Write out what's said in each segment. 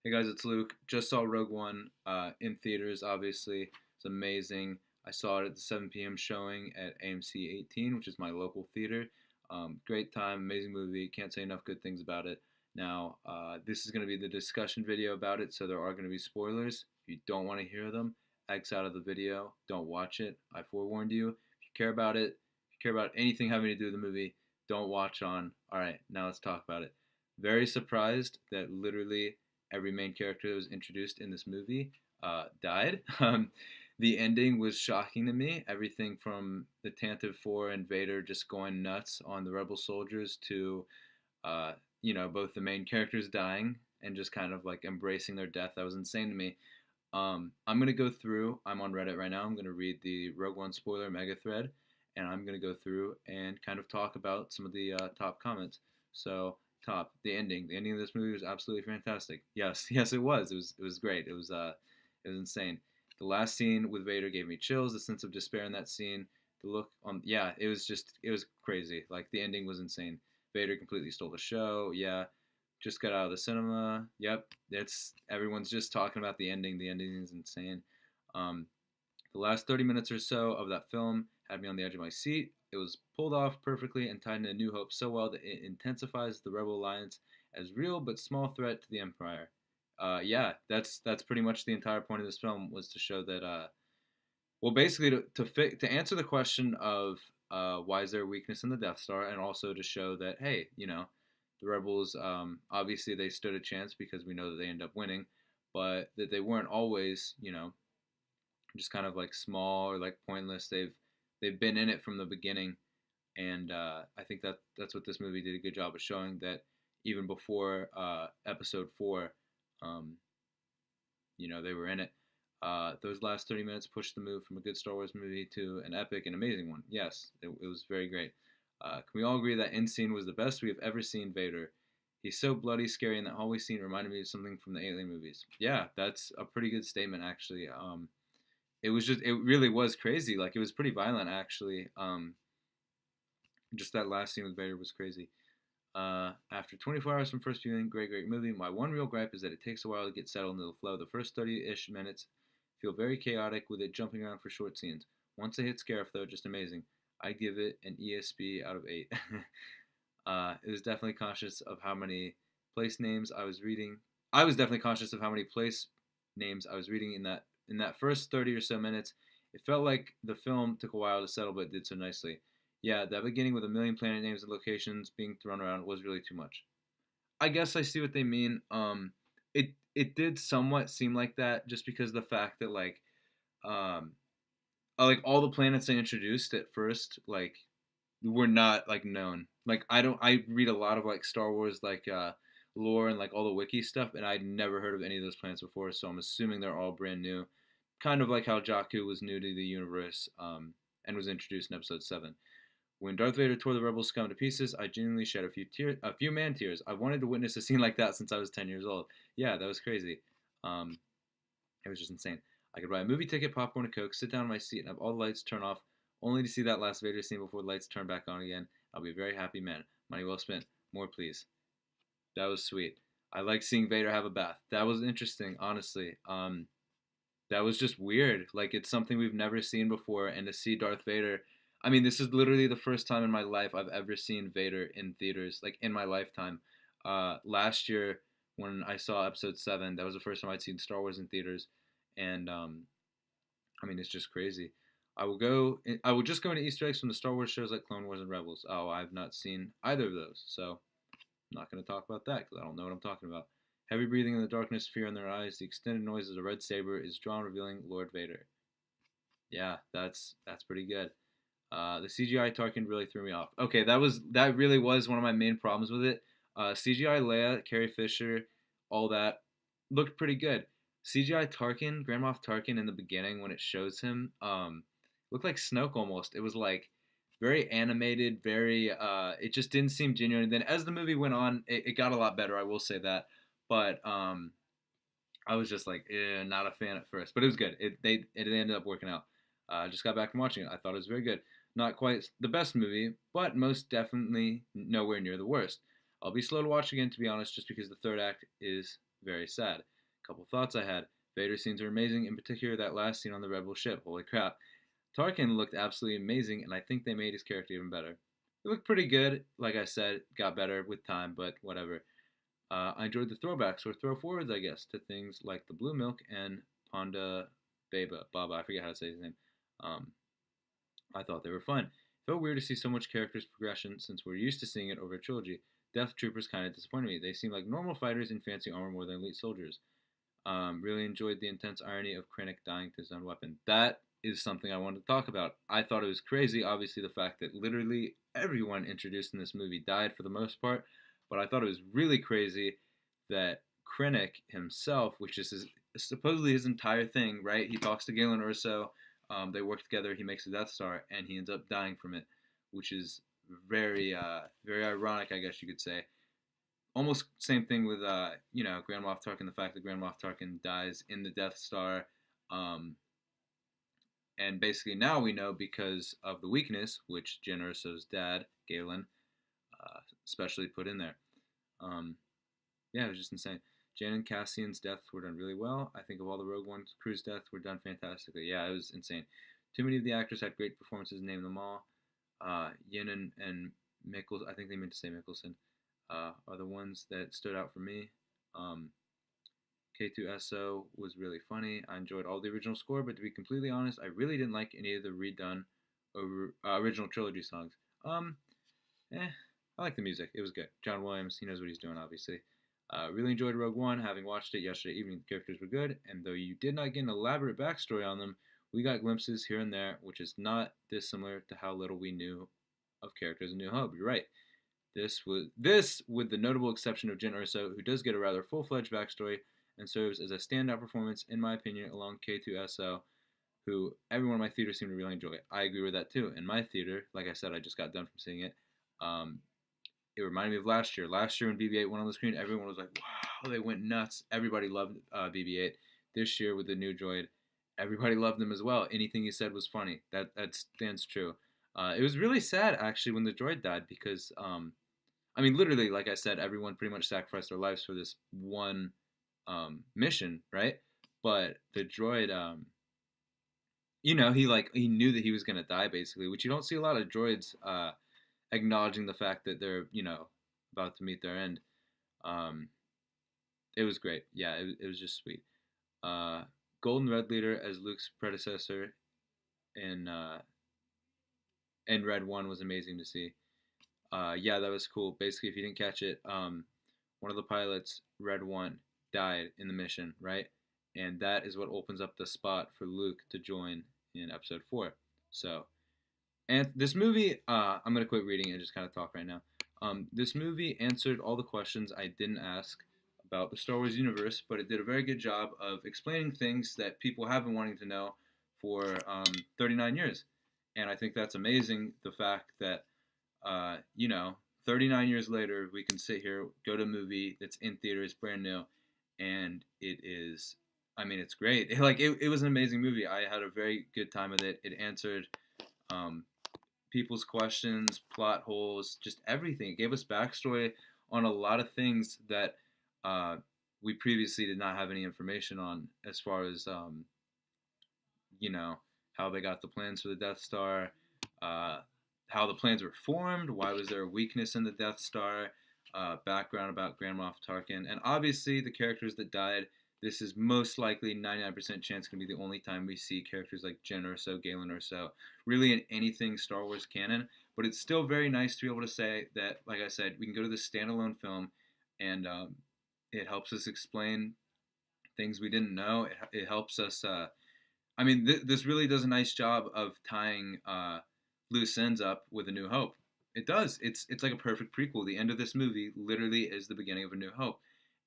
Hey guys, it's Luke. Just saw Rogue One in theaters, obviously. It's amazing. I saw it at the 7 p.m. showing at AMC 18, which is my local theater. Great time, amazing movie. Can't say enough good things about it. Now, this is going to be the discussion video about it, so there are going to be spoilers. If you don't want to hear them, X out of the video. Don't watch it. I forewarned you. If you care about it, if you care about anything having to do with the movie, don't watch on. All right, now let's talk about it. Very surprised that literally every main character that was introduced in this movie died. The ending was shocking to me. Everything from the Tantive Four and Vader just going nuts on the rebel soldiers to, both the main characters dying and just kind of like embracing their death. That was insane to me. I'm gonna go through. I'm on Reddit right now. I'm gonna read the Rogue One spoiler mega thread, and I'm gonna go through and kind of talk about some of the top comments. So top the ending. The ending of this movie was absolutely fantastic. Yes, yes, it was. It was great. It was insane. The last scene with Vader gave me chills. The sense of despair in that scene. The look on. Yeah, it was crazy. Like the ending was insane. Vader completely stole the show. Yeah, just got out of the cinema. Yep, it's everyone's just talking about the ending. The ending is insane. Um, the last 30 minutes or so of that film had me on the edge of my seat. It was pulled off perfectly and tied into New Hope so well that it intensifies the Rebel Alliance as real but small threat to the Empire. Yeah, that's pretty much the entire point of this film was to show that. Well, basically to answer the question of why is there a weakness in the Death Star, and also to show that hey, the rebels obviously they stood a chance because we know that they end up winning, but that they weren't always just kind of like small or like pointless. They've been in it from the beginning, and I think that's what this movie did a good job of showing that even before Episode 4, um, they were in it. Those last 30 minutes pushed the move from a good Star Wars movie to an epic and amazing one. Yes, it was very great. Can we all agree that end scene was the best we have ever seen Vader? He's so bloody, scary, and that hallway scene reminded me of something from the Alien movies. Yeah, that's a pretty good statement, actually. It really was crazy. Like, it was pretty violent, actually. Just that last scene with Vader was crazy. After 24 hours from first viewing, great movie. My one real gripe is that it takes a while to get settled into the flow. The first 30-ish minutes feel very chaotic with it jumping around for short scenes. Once they hit Scarif, though, just amazing. I give it an ESP out of 8. It was definitely conscious of how many place names I was reading. I was definitely conscious of how many place names I was reading in that first 30 or so minutes. It felt like the film took a while to settle, but it did so nicely. Yeah, that beginning with a million planet names and locations being thrown around was really too much. I guess I see what they mean. It did somewhat seem like that just because the fact that um like all the planets they introduced at first were not like known. Like I read a lot of like Star Wars lore and like all the wiki stuff, and I'd never heard of any of those planets before, so I'm assuming they're all brand new. Kind of like how Jakku was new to the universe and was introduced in Episode 7. When Darth Vader tore the rebel scum to pieces, I genuinely shed a few man tears. I wanted to witness a scene like that since I was 10 years old. Yeah, that was crazy. Um, it was just insane. I could buy a movie ticket, popcorn, and coke, sit down in my seat, and have all the lights turn off, only to see that last Vader scene before the lights turn back on again. I'll be a very happy man. Money well spent. More, please. That was sweet. I like seeing Vader have a bath. That was interesting, honestly. That was just weird. Like, it's something we've never seen before, and to see Darth Vader. I mean, this is literally the first time in my life I've ever seen Vader in theaters, like in my lifetime. Last year when I saw Episode 7, that was the first time I'd seen Star Wars in theaters, and I mean, it's just crazy. I will just go into Easter eggs from the Star Wars shows like Clone Wars and Rebels. Oh, I've not seen either of those, so I'm not going to talk about that because I don't know what I'm talking about. Heavy breathing in the darkness, fear in their eyes. The extended noise of a red saber is drawn, revealing Lord Vader. Yeah, that's pretty good. The CGI Tarkin really threw me off. Okay, that really was one of my main problems with it. CGI Leia, Carrie Fisher, all that looked pretty good. CGI Tarkin, Grand Moff Tarkin in the beginning when it shows him, looked like Snoke almost. It was like very animated, very. It just didn't seem genuine. And then as the movie went on, it got a lot better. I will say that, but I was just like, not a fan at first, but it was good. It ended up working out. I just got back from watching it. I thought it was very good. Not quite the best movie, but most definitely nowhere near the worst. I'll be slow to watch again, to be honest, just because the third act is very sad. Couple thoughts I had. Vader scenes are amazing, in particular that last scene on the Rebel ship. Holy crap. Tarkin looked absolutely amazing, and I think they made his character even better. He looked pretty good, like I said, got better with time, but whatever. I enjoyed the throwbacks, or throw forwards, I guess, to things like the Blue Milk and Baba, I forget how to say his name. Um, I thought they were fun. It felt weird to see so much characters progression since we're used to seeing it over a trilogy. Death Troopers kind of disappointed me. They seemed like normal fighters in fancy armor more than elite soldiers. Really enjoyed the intense irony of Krennic dying to his own weapon. That is something I wanted to talk about. I thought it was crazy, obviously, the fact that literally everyone introduced in this movie died for the most part, but I thought it was really crazy that Krennic himself, which is supposedly his entire thing, right? He talks to Galen Erso, they work together, he makes a Death Star, and he ends up dying from it, which is very ironic, I guess you could say. Almost same thing with Grand Moff Tarkin. The fact that Grand Moff Tarkin dies in the Death Star, um, and basically now we know because of the weakness, which Jyn Erso's dad, Galen, especially put in there. Um, yeah, it was just insane. Jan and Cassian's deaths were done really well. I think of all the Rogue One crew's deaths were done fantastically. Yeah, it was insane. Too many of the actors had great performances. Name them all. Yin and Mikkels, I think they meant to say Mickelson, are the ones that stood out for me. K2SO was really funny. I enjoyed all the original score, but to be completely honest, I really didn't like any of the redone original trilogy songs. I like the music. It was good. John Williams, he knows what he's doing, obviously. Really enjoyed Rogue One. Having watched it yesterday evening, the characters were good, and though you did not get an elaborate backstory on them, we got glimpses here and there, which is not dissimilar to how little we knew of characters in New Hope. You're right. This, with the notable exception of Jyn Erso, who does get a rather full-fledged backstory and serves as a standout performance, in my opinion, along K2SO, who everyone in my theater seemed to really enjoy. I agree with that too. In my theater, like I said, I just got done from seeing it. It reminded me of last year. Last year when BB-8 went on the screen, everyone was like, wow, they went nuts. Everybody loved BB-8. This year with the new droid, everybody loved him as well. Anything he said was funny. That stands true. It was really sad, actually, when the droid died because, literally, like I said, everyone pretty much sacrificed their lives for this one mission, right? But the droid, he knew that he was going to die, basically, which you don't see a lot of droids acknowledging the fact that they're, about to meet their end. It was great. Yeah, it was just sweet. Golden Red Leader as Luke's predecessor in Red 1 was amazing to see. Yeah, that was cool. Basically, if you didn't catch it, one of the pilots, Red 1, died in the mission, right? And that is what opens up the spot for Luke to join in Episode 4. So, and this movie, I'm going to quit reading and just kind of talk right now. This movie answered all the questions I didn't ask about the Star Wars universe, but it did a very good job of explaining things that people have been wanting to know for 39 years. And I think that's amazing, the fact that, 39 years later, we can sit here, go to a movie that's in theaters, brand new, and it is, it's great. It was an amazing movie. I had a very good time with it. It answered people's questions, plot holes, just everything. It gave us backstory on a lot of things that we previously did not have any information on, as far as, how they got the plans for the Death Star, how the plans were formed, why was there a weakness in the Death Star, background about Grand Moff Tarkin, and obviously the characters that died. This is most likely 99% chance going to be the only time we see characters like Jyn Erso, Galen Erso, really in anything Star Wars canon. But it's still very nice to be able to say that, like I said, we can go to this standalone film, and it helps us explain things we didn't know. It helps us. This really does a nice job of tying loose ends up with A New Hope. It does. It's like a perfect prequel. The end of this movie literally is the beginning of A New Hope,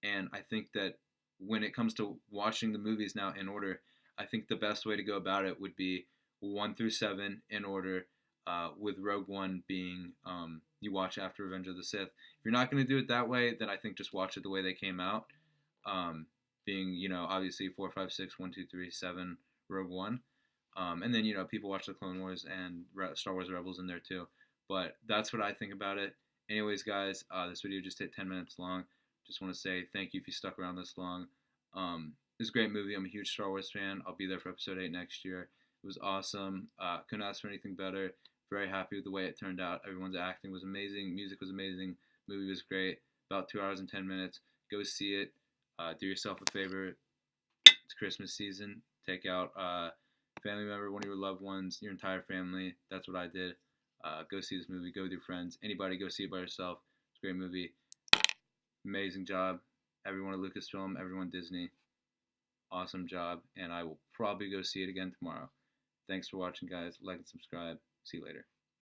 and I think that when it comes to watching the movies now in order, I think the best way to go about it would be 1 through 7 in order, with Rogue One being you watch after Revenge of the Sith. If you're not going to do it that way, then I think just watch it the way they came out, being, obviously 4, 5, 6, 1, 2, 3, 7, Rogue One. And then, people watch the Clone Wars and Star Wars Rebels in there too. But that's what I think about it. Anyways, guys, this video just hit 10 minutes long. Just want to say thank you if you stuck around this long. It's a great movie. I'm a huge Star Wars fan. I'll be there for Episode 8 next year. It was awesome. Couldn't ask for anything better. Very happy with the way it turned out. Everyone's acting was amazing. Music was amazing. Movie was great. About 2 hours and 10 minutes. Go see it. Do yourself a favor. It's Christmas season. Take out family member, one of your loved ones, your entire family. That's what I did. Go see this movie. Go with your friends. Anybody, go see it by yourself. It's a great movie. Amazing job. Everyone at Lucasfilm, everyone Disney. Awesome job. And I will probably go see it again tomorrow. Thanks for watching, guys. Like and subscribe. See you later.